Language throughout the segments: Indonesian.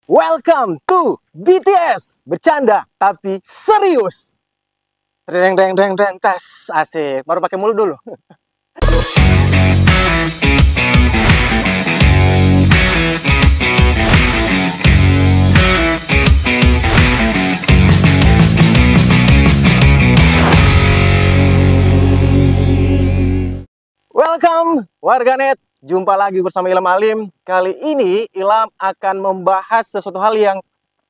Welcome to BTS, bercanda tapi serius. Deng deng deng deng tes, asik. Baru pakai mulut dulu. Welcome warganet, jumpa lagi bersama Ilham Alim. Kali ini Ilham akan membahas sesuatu hal yang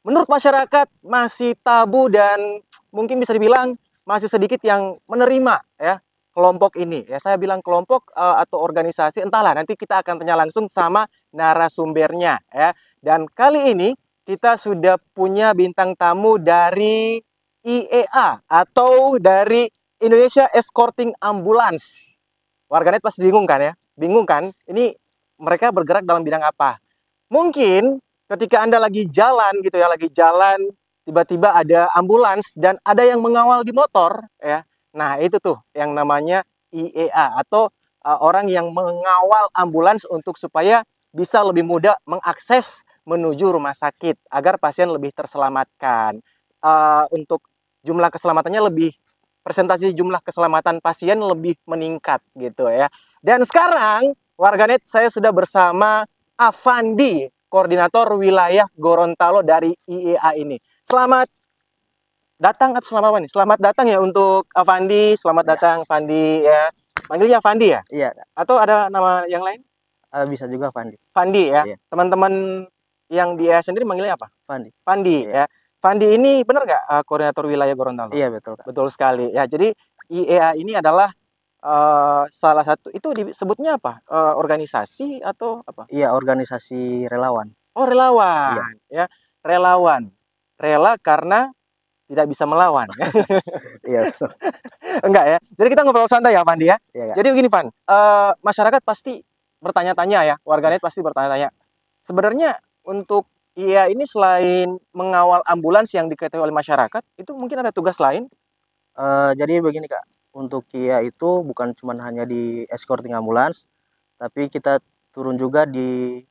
menurut masyarakat masih tabu dan mungkin bisa dibilang masih sedikit yang menerima ya kelompok ini. Ya saya bilang kelompok atau organisasi, entahlah, nanti kita akan tanya langsung sama narasumbernya ya. Dan kali ini kita sudah punya bintang tamu dari IEA atau dari Indonesia Escorting Ambulance. Warganet pasti bingung kan ya? Bingung kan? Ini mereka bergerak dalam bidang apa? Mungkin ketika Anda lagi jalan gitu ya, lagi jalan, tiba-tiba ada ambulans dan ada yang mengawal di motor ya. Nah, itu tuh yang namanya IEA atau orang yang mengawal ambulans untuk supaya bisa lebih mudah mengakses menuju rumah sakit agar pasien lebih terselamatkan. Untuk jumlah keselamatannya lebih, presentasi jumlah keselamatan pasien lebih meningkat gitu ya. Dan sekarang warganet, saya sudah bersama Avandi, koordinator wilayah Gorontalo dari IEA ini. Selamat datang atau selamat apa nih? Selamat datang ya untuk Avandi. Selamat datang Avandi ya. Panggilnya Avandi ya? Iya. Atau ada nama yang lain? Bisa juga Fandi. Fandi ya. Iya. Teman-teman yang dia sendiri manggilnya apa? Fandi. Fandi Iya. ya. Fandi ini benar nggak koordinator wilayah Gorontalo? Iya, betul, Kak. Betul sekali. Ya, jadi IEA ini adalah salah satu, itu disebutnya apa? Organisasi atau apa? Iya, organisasi relawan. Oh, relawan. Ya, relawan. Rela karena tidak bisa melawan. Iya. Enggak ya. Jadi kita ngobrol santai ya, Fandi ya. Iya, Kak. Jadi begini, Van. Masyarakat pasti bertanya-tanya ya, warganet pasti bertanya-tanya. Sebenarnya untuk IEA ini selain mengawal ambulans yang diketahui oleh masyarakat, itu mungkin ada tugas lain? Jadi begini, Kak. Untuk Kia itu bukan cuma hanya di escorting ambulans, tapi kita turun juga di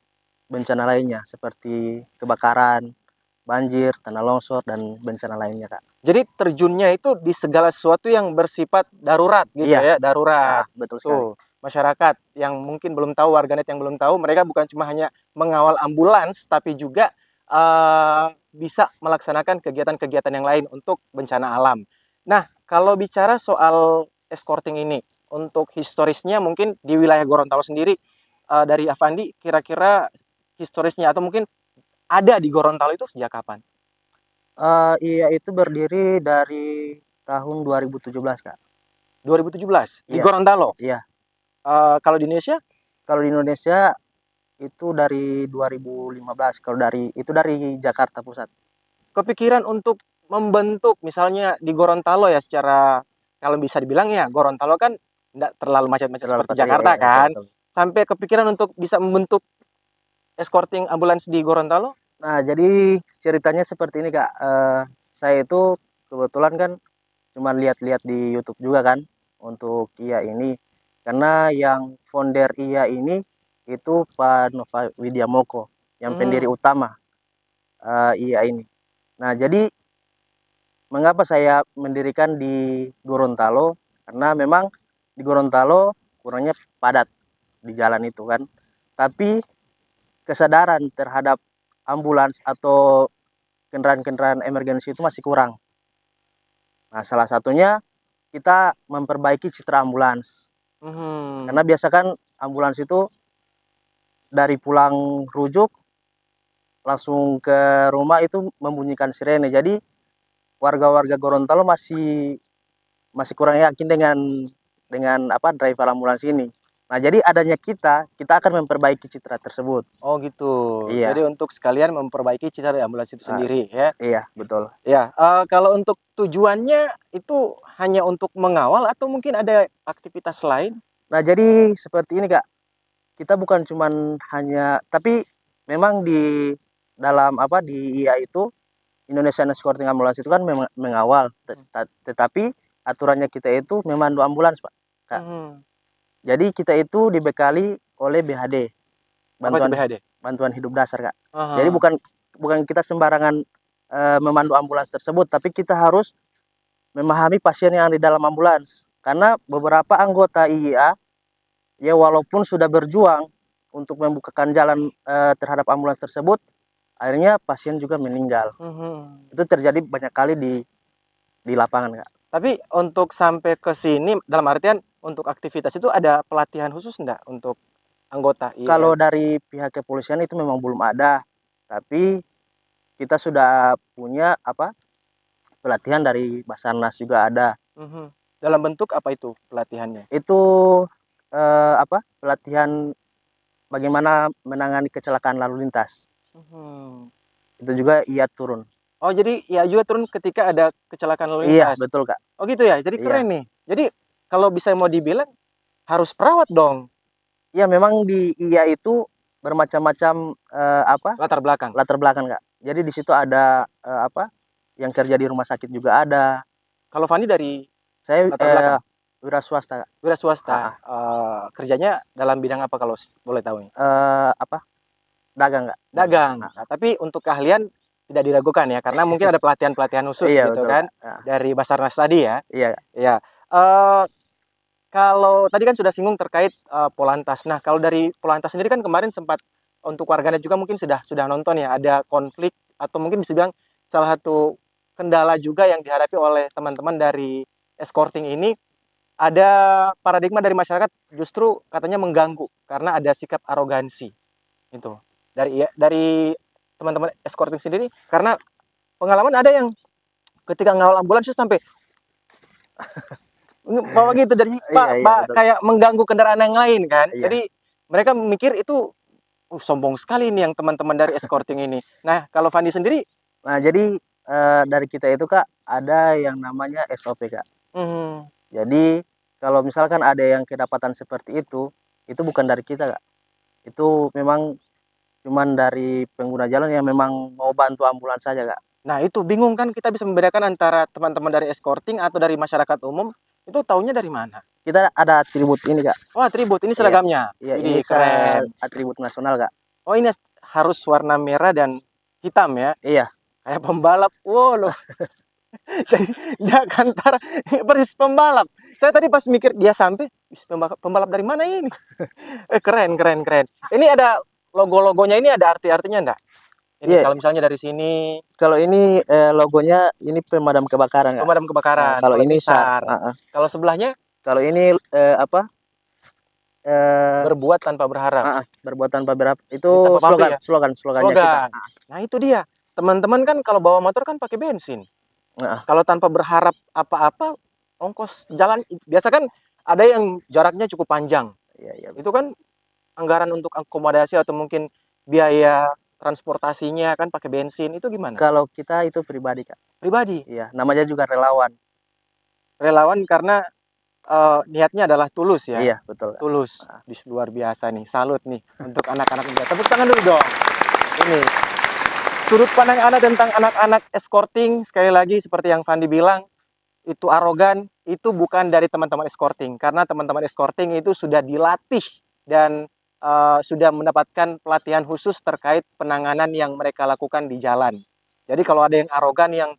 bencana lainnya seperti kebakaran, banjir, tanah longsor, dan bencana lainnya, Kak. Jadi terjunnya itu di segala sesuatu yang bersifat darurat gitu ya, darurat. Betul sekali. Tuh, masyarakat yang mungkin belum tahu, warganet yang belum tahu, mereka bukan cuma hanya mengawal ambulans, tapi juga bisa melaksanakan kegiatan-kegiatan yang lain untuk bencana alam. Nah, kalau bicara soal escorting ini, untuk historisnya mungkin di wilayah Gorontalo sendiri, dari Avandi, kira-kira historisnya atau mungkin ada di Gorontalo itu sejak kapan? Iya, itu berdiri dari tahun 2017, Kak. 2017 di Iya. Gorontalo. Iya. Kalau di Indonesia? Kalau di Indonesia itu dari 2015. Kalau dari Jakarta Pusat. Kepikiran untuk membentuk misalnya di Gorontalo ya, secara kalau bisa dibilang ya, Gorontalo kan tidak terlalu macet-macet seperti Jakarta kan. Betul. Sampai kepikiran untuk bisa membentuk escorting ambulans di Gorontalo? Nah, jadi ceritanya seperti ini, Kak. Saya itu kebetulan kan cuma lihat-lihat di YouTube juga kan untuk IEA ini. Karena yang founder IEA ini itu Pak Nova Widyamoko, yang pendiri utama IEA ini. Nah, jadi mengapa saya mendirikan di Gorontalo? Karena memang di Gorontalo kurangnya padat di jalan itu kan. Tapi kesadaran terhadap ambulans atau kendaraan-kendaraan emergensi itu masih kurang. Nah, salah satunya kita memperbaiki citra ambulans. Karena biasa kan ambulans itu dari pulang rujuk langsung ke rumah itu membunyikan sirene. Jadi warga-warga Gorontalo masih kurang yakin dengan driver ambulans ini. Nah, jadi adanya kita akan memperbaiki citra tersebut. Oh gitu. Iya. Jadi untuk sekalian memperbaiki citra dari ambulans itu sendiri ya. Iya, betul. Ya, kalau untuk tujuannya itu hanya untuk mengawal atau mungkin ada aktivitas lain? Nah, jadi seperti ini, Kak. Kita bukan cuman hanya, tapi memang di dalam di IEA itu, Indonesian Escorting Ambulance itu kan memang mengawal, tetapi aturannya kita itu memandu ambulans, Pak, Kak. Jadi kita itu dibekali oleh BHD, Apa itu BHD? bantuan hidup dasar, Kak. Jadi bukan kita sembarangan memandu ambulans tersebut, tapi kita harus memahami pasien yang ada di dalam ambulans. Karena beberapa anggota IIA ya walaupun sudah berjuang untuk membukakan jalan terhadap ambulans tersebut, akhirnya pasien juga meninggal. Itu terjadi banyak kali di lapangan, Kak. Tapi untuk sampai ke sini, dalam artian untuk aktivitas itu ada pelatihan khusus enggak untuk anggota IIA? Kalau dari pihak kepolisian itu memang belum ada, tapi kita sudah punya pelatihan dari Basarnas juga ada. Dalam bentuk apa itu pelatihannya? Itu pelatihan bagaimana menangani kecelakaan lalu lintas. Itu juga ia turun. Oh, jadi ya juga turun ketika ada kecelakaan lalu Iya, lintas. betul, Kak. Oh gitu ya. Jadi keren nih. Jadi kalau bisa mau dibilang harus perawat dong. Iya, memang di IA itu bermacam-macam Latar belakang. latar belakang, Kak. Jadi di situ ada yang kerja di rumah sakit juga ada. Kalau Fandi dari Saya latar belakang? wira swasta, Kak. Wira swasta. Kerjanya dalam bidang apa kalau boleh tahu nih? Dagang, Kak. Dagang. Nah, tapi untuk keahlian tidak diragukan ya, karena mungkin ada pelatihan-pelatihan khusus Iya, gitu betul, kan, dari Basarnas tadi ya. Iya. Iya. Kalau tadi kan sudah singgung terkait Polantas. Nah, kalau dari Polantas sendiri kan kemarin sempat untuk warganet juga mungkin sudah nonton ya, ada konflik atau mungkin bisa bilang salah satu kendala juga yang dihadapi oleh teman-teman dari escorting ini, ada paradigma dari masyarakat justru katanya mengganggu karena ada sikap arogansi. Itu. Dari teman-teman escorting sendiri, karena pengalaman ada yang ketika ngawal ambulans itu sampai bawa gitu dari Pak, kayak mengganggu kendaraan yang lain kan. Jadi mereka mikir itu sombong sekali nih yang teman-teman dari escorting ini. Nah, kalau Fandi sendiri? Nah, jadi dari kita itu, Kak, ada yang namanya SOP, Kak. Jadi kalau misalkan ada yang kedapatan seperti itu bukan dari kita, Kak. Itu memang cuman dari pengguna jalan yang memang mau bantu ambulans saja, Kak. Nah, itu bingung kan kita bisa membedakan antara teman-teman dari escorting atau dari masyarakat umum, itu taunya dari mana? Kita ada atribut ini, Kak. Oh, atribut, ini seragamnya? Iya, ini keren. Atribut nasional, Kak. Oh, ini harus warna merah dan hitam ya? Iya. Kayak pembalap, wow loh. Jadi dia kantor persis pembalap. Saya tadi pas mikir dia sampai, pembalap dari mana ini? Keren. Ini ada logo-logonya, ini ada arti-artinya enggak? Ini kalau misalnya dari sini. Kalau ini logonya ini pemadam kebakaran. Pemadam kebakaran. Kalau ini SAR. Kalau sebelahnya? Kalau ini berbuat tanpa berharap. Berbuat tanpa berharap. Itu slogannya kita. Nah, itu dia. Teman-teman kan kalau bawa motor kan pakai bensin. Kalau tanpa berharap apa-apa, ongkos jalan biasa kan ada yang jaraknya cukup panjang. Itu kan anggaran untuk akomodasi atau mungkin biaya transportasinya kan pakai bensin, itu gimana? Kalau kita itu pribadi, Kak. Pribadi? Iya, namanya juga relawan. Relawan karena niatnya adalah tulus ya? Iya, betul. Tulus. Luar biasa nih, salut nih untuk anak-anak muda. Tepuk tangan dulu dong. Ini sudut pandang Anda tentang anak-anak escorting, sekali lagi seperti yang Fandi bilang, itu arogan, itu bukan dari teman-teman escorting. Karena teman-teman escorting itu sudah dilatih dan sudah mendapatkan pelatihan khusus terkait penanganan yang mereka lakukan di jalan. Jadi kalau ada yang arogan, yang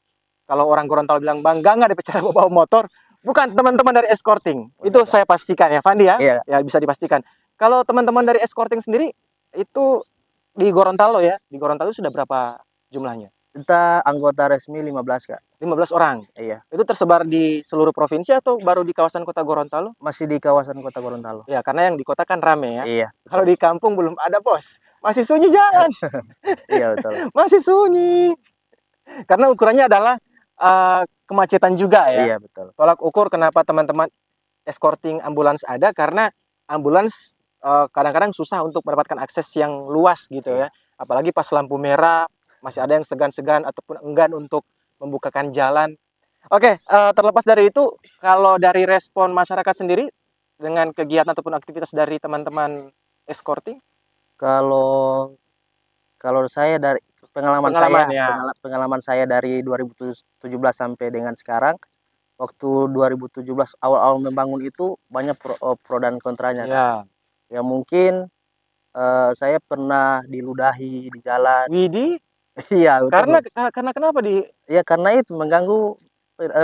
kalau orang Gorontalo bilang bangga nggak dipercaya bawa motor, bukan teman-teman dari escorting. Itu saya pastikan ya, Fandi ya? Iya. Ya, bisa dipastikan. Kalau teman-teman dari escorting sendiri, itu di Gorontalo ya? Di Gorontalo sudah berapa jumlahnya? Kita anggota resmi 15, Kak. 15 orang? Iya. Itu tersebar di seluruh provinsi atau baru di kawasan kota Gorontalo? Masih di kawasan kota Gorontalo. Ya, karena yang di kota kan rame ya? Iya. Kalau di kampung belum ada, bos. Masih sunyi jalan. Iya, betul. Masih sunyi. Karena ukurannya adalah kemacetan juga ya? Iya, betul. Tolak ukur kenapa teman-teman escorting ambulans ada, karena ambulans kadang-kadang susah untuk mendapatkan akses yang luas gitu ya. Apalagi pas lampu merah, masih ada yang segan-segan ataupun enggan untuk membukakan jalan. Oke, terlepas dari itu, kalau dari respon masyarakat sendiri dengan kegiatan ataupun aktivitas dari teman-teman escorting? Kalau saya dari pengalaman saya dari 2017 sampai dengan sekarang, waktu 2017 awal-awal membangun itu banyak pro dan kontranya. Ya mungkin saya pernah diludahi di jalan. Widih. Iya, betul. Karena kenapa di Iya, karena itu mengganggu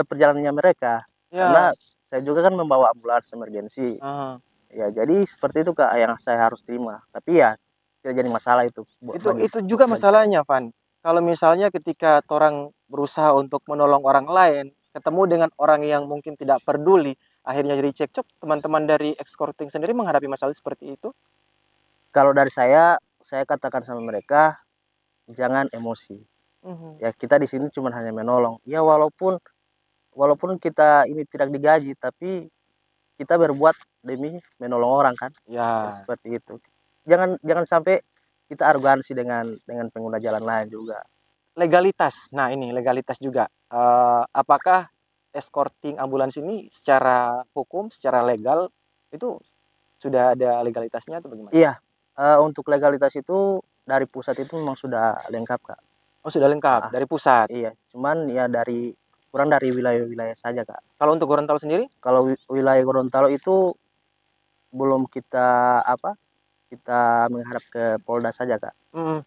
perjalanannya mereka. Karena ya, saya juga kan membawa ambulans emergensi. ah, Ya, jadi seperti itu Kak yang saya harus terima. Tapi ya tidak jadi masalah itu itu juga bagi saya. masalahnya, Van. Kalau misalnya ketika orang berusaha untuk menolong orang lain, ketemu dengan orang yang mungkin tidak peduli, akhirnya jadi cekcok, teman-teman dari escorting sendiri menghadapi masalah seperti itu. Kalau dari saya katakan sama mereka jangan emosi. Mhm. Ya kita di sini cuma hanya menolong. Ya walaupun walaupun kita ini tidak digaji, tapi kita berbuat demi menolong orang kan. Ya Ya, seperti itu. Jangan jangan sampai kita arogansi dengan pengguna jalan lain juga. legalitas. Nah, ini legalitas juga. Apakah escorting ambulans ini secara hukum, secara legal itu sudah ada legalitasnya atau bagaimana? Iya, untuk legalitas itu dari pusat itu memang sudah lengkap Kak. Oh, sudah lengkap Ah, dari pusat. iya, cuman ya kurang dari wilayah-wilayah saja Kak. Kalau untuk Gorontalo sendiri? Kalau wilayah Gorontalo itu belum kita apa, kita menghadap ke Polda saja Kak.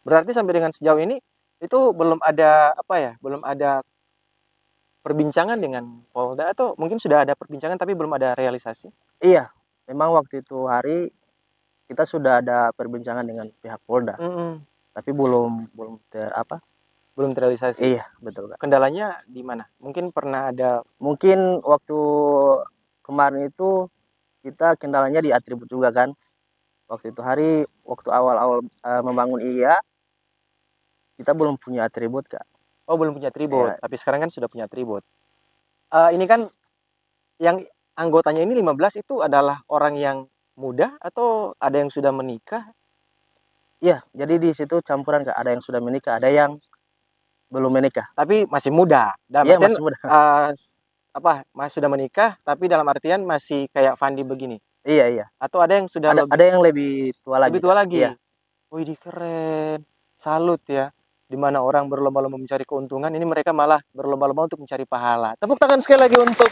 Berarti sampai dengan sejauh ini itu belum ada apa ya? Belum ada perbincangan dengan Polda atau mungkin sudah ada perbincangan tapi belum ada realisasi? Iya, memang waktu itu hari kita sudah ada perbincangan dengan pihak Polda, Mhm, tapi belum belum ter apa, belum terrealisasi. iya betul Kak. Kendalanya di mana? Mungkin pernah ada. Mungkin waktu kemarin itu kita kendalanya di atribut juga kan. Waktu itu hari, waktu awal-awal membangun iya, kita belum punya atribut Kak. Oh, belum punya atribut, Ya, tapi sekarang kan sudah punya atribut. Ini kan yang anggotanya ini 15 itu adalah orang yang muda atau ada yang sudah menikah? iya, jadi di situ campuran Kak. Ada yang sudah menikah, ada yang belum menikah. Tapi masih muda. Dalam Iya artian, masih muda. masih sudah menikah, tapi dalam artian masih kayak Fandi begini? Iya iya. Atau ada yang sudah Ada yang lebih tua lagi lebih tua Kak. Iya. lagi? Wih, keren. Salut ya. Di mana orang berlomba-lomba mencari keuntungan, ini mereka malah berlomba-lomba untuk mencari pahala. Tepuk tangan sekali lagi untuk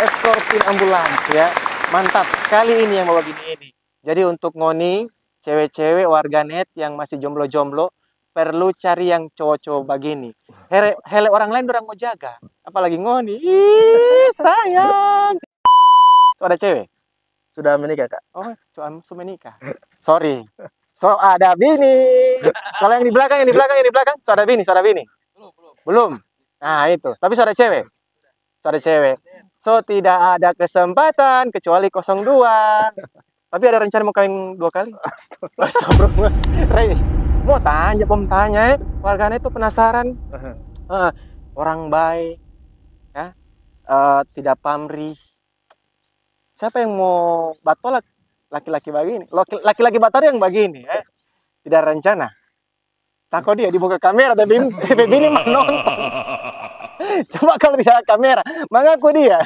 escorting ambulans ya. Mantap sekali ini yang bawa gini ini. Jadi untuk ngoni, cewek-cewek warganet yang masih jomblo-jomblo, perlu cari yang cowok-cowok begini. Hele orang lain orang mau jaga. Apalagi ngoni. Ih, sayang. So, ada cewek? Sudah menikah Kak. Oh, cuman sudah menikah. Sorry. So, ada bini. Kalau yang di belakang, so ada bini, so ada bini. Belum. Nah, itu. Tapi so ada cewek. So ada cewek. So, tidak ada kesempatan kecuali 02. Tapi ada rencana mau kawin 2 kali? Astagfirullah. Rey, mau tanya, warganet itu penasaran. Orang baik, ya, tidak pamrih. Siapa yang mau batolak laki-laki begini? Laki-laki batar yang begini, tidak rencana. Takut dia dibuka kamera, tapi ini mah nonton. Coba kalau tidak ada kamera, mengaku dia.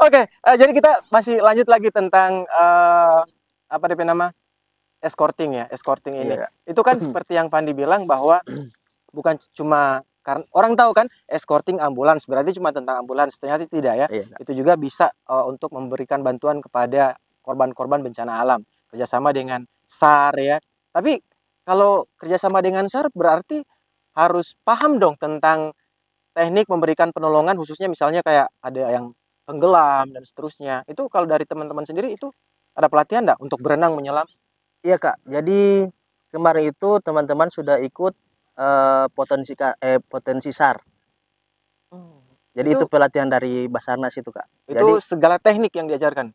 Oke, jadi kita masih lanjut lagi tentang apa DP nama escorting ya, escorting ini. Iya. Itu kan seperti yang Fandi bilang bahwa bukan cuma karena orang tahu kan escorting ambulans berarti cuma tentang ambulans, ternyata tidak ya. Iya. Itu juga bisa untuk memberikan bantuan kepada korban-korban bencana alam kerjasama dengan SAR ya. Tapi kalau kerjasama dengan SAR berarti harus paham dong tentang teknik memberikan penolongan, khususnya misalnya kayak ada yang tenggelam dan seterusnya. Itu kalau dari teman-teman sendiri itu ada pelatihan enggak untuk berenang menyelam? Iya Kak. Jadi kemarin itu teman-teman sudah ikut potensi SAR. Jadi itu pelatihan dari Basarnas itu Kak. Itu Jadi segala teknik yang diajarkan?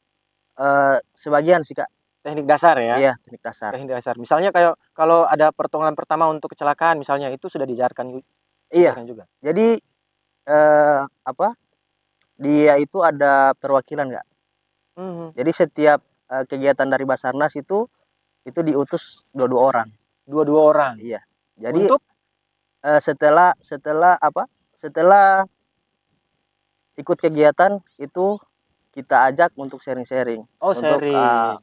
sebagian sih Kak. Teknik dasar ya? Iya, teknik dasar. Teknik dasar. Misalnya kayak kalau ada pertolongan pertama untuk kecelakaan misalnya, itu sudah diajarkan Iya. juga? Jadi apa, dia itu ada perwakilan Kak. Jadi setiap kegiatan dari Basarnas itu diutus 22 orang. 22 orang? Iya. Jadi untuk setelah ikut kegiatan itu kita ajak untuk sharing-sharing. Oh, sharing.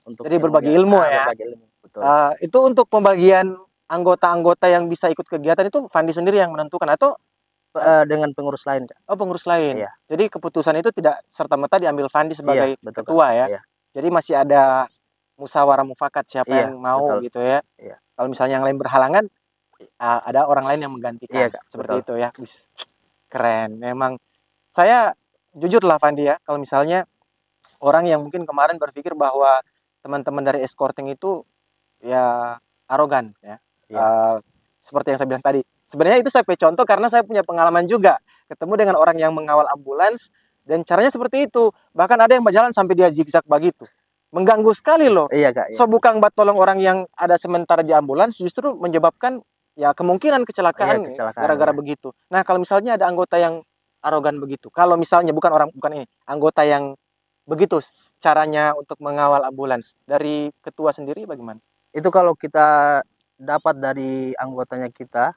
Untuk jadi berbagi ilmu ya? Berbagi ilmu, betul. Itu untuk pembagian anggota-anggota yang bisa ikut kegiatan itu Fandi sendiri yang menentukan atau dengan pengurus lain Kak. Oh, pengurus lain. Iya. Jadi keputusan itu tidak serta-merta diambil Fandi sebagai betul, ketua Kak. ya? Iya. Jadi masih ada musyawarah mufakat siapa Iya, yang mau betul. gitu ya? Iya. Kalau misalnya yang lain berhalangan, ada orang lain yang menggantikan. Iya, Kak, Seperti betul. itu ya. Wis, keren. Memang saya jujur lah Fandi ya, kalau misalnya orang yang mungkin kemarin berpikir bahwa teman-teman dari escorting itu ya arogan ya. Iya. Seperti yang saya bilang tadi. Sebenarnya itu saya contoh karena saya punya pengalaman juga ketemu dengan orang yang mengawal ambulans dan caranya seperti itu. Bahkan ada yang berjalan sampai dia zigzag begitu. Mengganggu sekali loh. Iya, Kak, iya. So bukan buat tolong orang yang ada sementara di ambulans, justru menyebabkan ya kemungkinan Iya, kecelakaan kecelakaan, gara-gara ya. begitu. Nah, kalau misalnya ada anggota yang arogan begitu. Kalau misalnya bukan ini, anggota yang begitu caranya untuk mengawal ambulans. Dari ketua sendiri bagaimana? Itu kalau kita dapat dari anggotanya kita,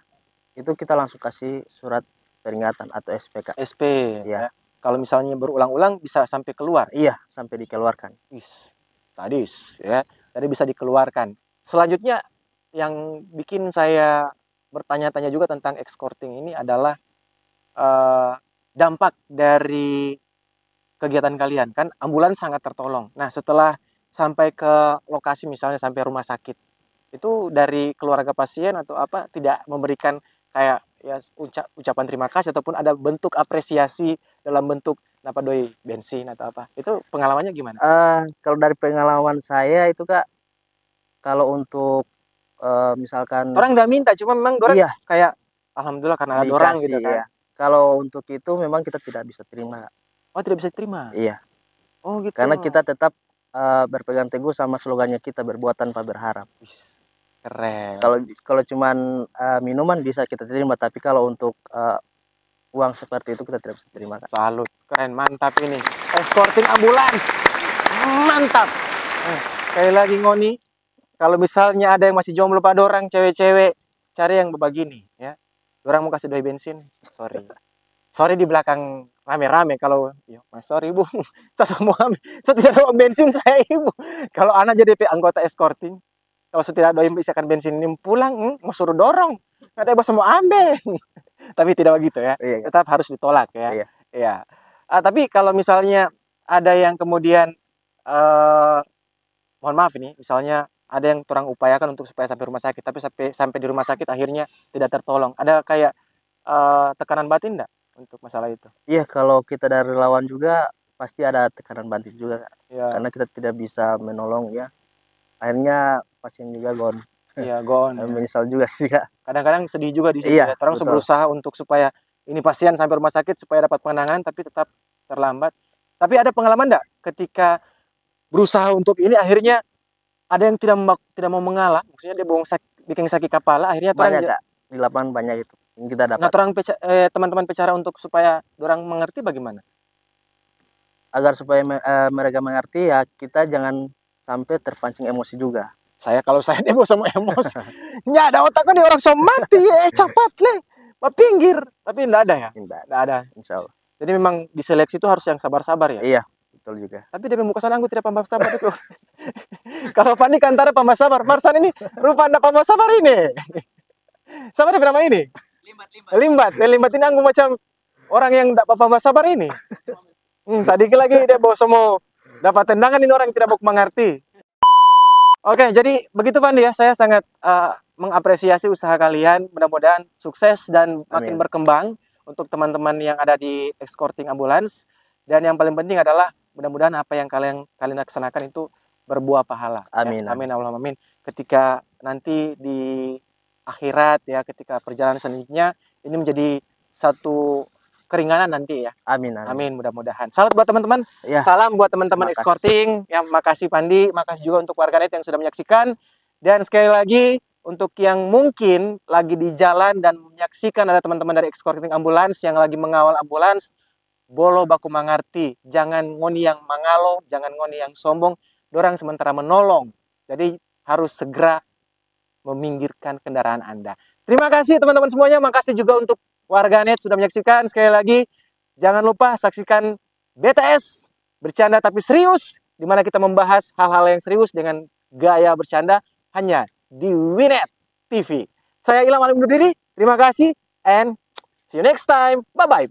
itu kita langsung kasih surat peringatan atau SPK. SP Iya. ya. Kalau misalnya berulang-ulang bisa sampai keluar. Iya, sampai dikeluarkan. Wis, sadis ya. Tadi bisa dikeluarkan. Selanjutnya yang bikin saya bertanya-tanya juga tentang escorting ini adalah dampak dari kegiatan kalian. Kan ambulans sangat tertolong. Nah, setelah sampai ke lokasi misalnya sampai rumah sakit, itu dari keluarga pasien atau apa tidak memberikan kayak ya ucapan terima kasih ataupun ada bentuk apresiasi dalam bentuk apa doi bensin atau apa. Itu pengalamannya gimana? Kalau dari pengalaman saya itu, Kak, kalau untuk misalkan Orang nggak minta, cuma memang orang iya, kayak alhamdulillah karena ada orang gitu dikasih kan. ya. Kalau untuk itu memang kita tidak bisa terima, Kak. Oh, tidak bisa terima. Iya, Oh, gitu. karena kita tetap berpegang teguh sama slogannya kita, berbuat tanpa berharap. Wis, keren. Kalau kalau cuman minuman bisa kita terima, tapi kalau untuk uang seperti itu kita tidak bisa terima, Kak. Salut, keren, mantap ini. Escorting ambulans. Mantap. Sekali lagi Ngoni, kalau misalnya ada yang masih jomblo pada orang cewek-cewek, cari yang begini ya. Orang mau kasih doi bensin, sorry. Sorry di belakang rame-rame kalau yo, Mas sorry Bu. Saya semua saya tidak ada bensin saya Ibu. Kalau anak jadi anggota escorting, kalau saya tidak doi isikan bensin ini pulang, mau suruh dorong. Ada bos mau ambil. Tapi tidak begitu ya. Iya, Kak. Tetap harus ditolak ya. Iya. Iya. Tapi kalau misalnya ada yang kemudian eh mohon maaf ini, misalnya ada yang kurang upayakan untuk supaya sampai rumah sakit, tapi sampai di rumah sakit akhirnya tidak tertolong. Ada kayak tekanan batin enggak untuk masalah itu? Iya, kalau kita dari relawan juga pasti ada tekanan batin juga, Kak. Ya, Karena kita tidak bisa menolong ya. Akhirnya pasien juga gone. iya, Gon. Menyesal juga sih, Kak. Kadang-kadang sedih juga di situ Iya, ya. Orang betul. berusaha untuk supaya ini pasien sampai rumah sakit supaya dapat penanganan, tapi tetap terlambat. Tapi ada pengalaman enggak ketika berusaha untuk ini akhirnya ada yang tidak mau mengalah, maksudnya dia bikin sakit kepala, akhirnya Banyak, Kak. Di lapangan banyak itu yang kita nah dapat. teman-teman bicara untuk supaya orang mengerti bagaimana? Agar supaya mereka mengerti ya, kita jangan sampai terpancing emosi juga. Kalau saya dia sama emosi. Nya ada otaknya di orang mati cepat le. Pinggir. Tapi enggak ada ya? Tidak, Enggak ada. insya Allah. Jadi memang diseleksi itu harus yang sabar-sabar ya? Iya, betul juga. Tapi dia muka sana aku tidak pambah sabar itu. Kalau panik antara pambah sabar, Marsan ini rupa anda pambah sabar ini. Sama dia nama ini? Limbat. Limbat ini aku macam orang yang tidak pambah sabar ini. Sedikit lagi dia bawa semua dapat tendangan ini orang yang tidak mau mengerti. Oke, jadi begitu Fandi ya. Saya sangat mengapresiasi usaha kalian. Mudah-mudahan sukses dan makin Amin. berkembang untuk teman-teman yang ada di escorting ambulans. Dan yang paling penting adalah mudah-mudahan apa yang kalian laksanakan itu berbuah pahala. Amin. Ya. Amin, Allah amin. Ketika nanti di akhirat ya, ketika perjalanan selanjutnya ini menjadi satu keringanan nanti ya. Amin, amin. Amin, mudah-mudahan. Salam buat teman-teman. Ya. Salam buat teman-teman escorting. Ya, makasih Pandi, makasih juga untuk warganet yang sudah menyaksikan. Dan sekali lagi untuk yang mungkin lagi di jalan dan menyaksikan ada teman-teman dari escorting ambulans yang lagi mengawal ambulans, bolo baku mangarti, jangan ngoni yang mangalo, jangan ngoni yang sombong, dorang sementara menolong. Jadi harus segera meminggirkan kendaraan Anda. Terima kasih teman-teman semuanya, makasih juga untuk warganet sudah menyaksikan. Sekali lagi, jangan lupa saksikan BTS Bercanda Tapi Serius, di mana kita membahas hal-hal yang serius dengan gaya bercanda hanya di Winet TV. Saya Ilham Alim undur diri, terima kasih, and see you next time. Bye-bye.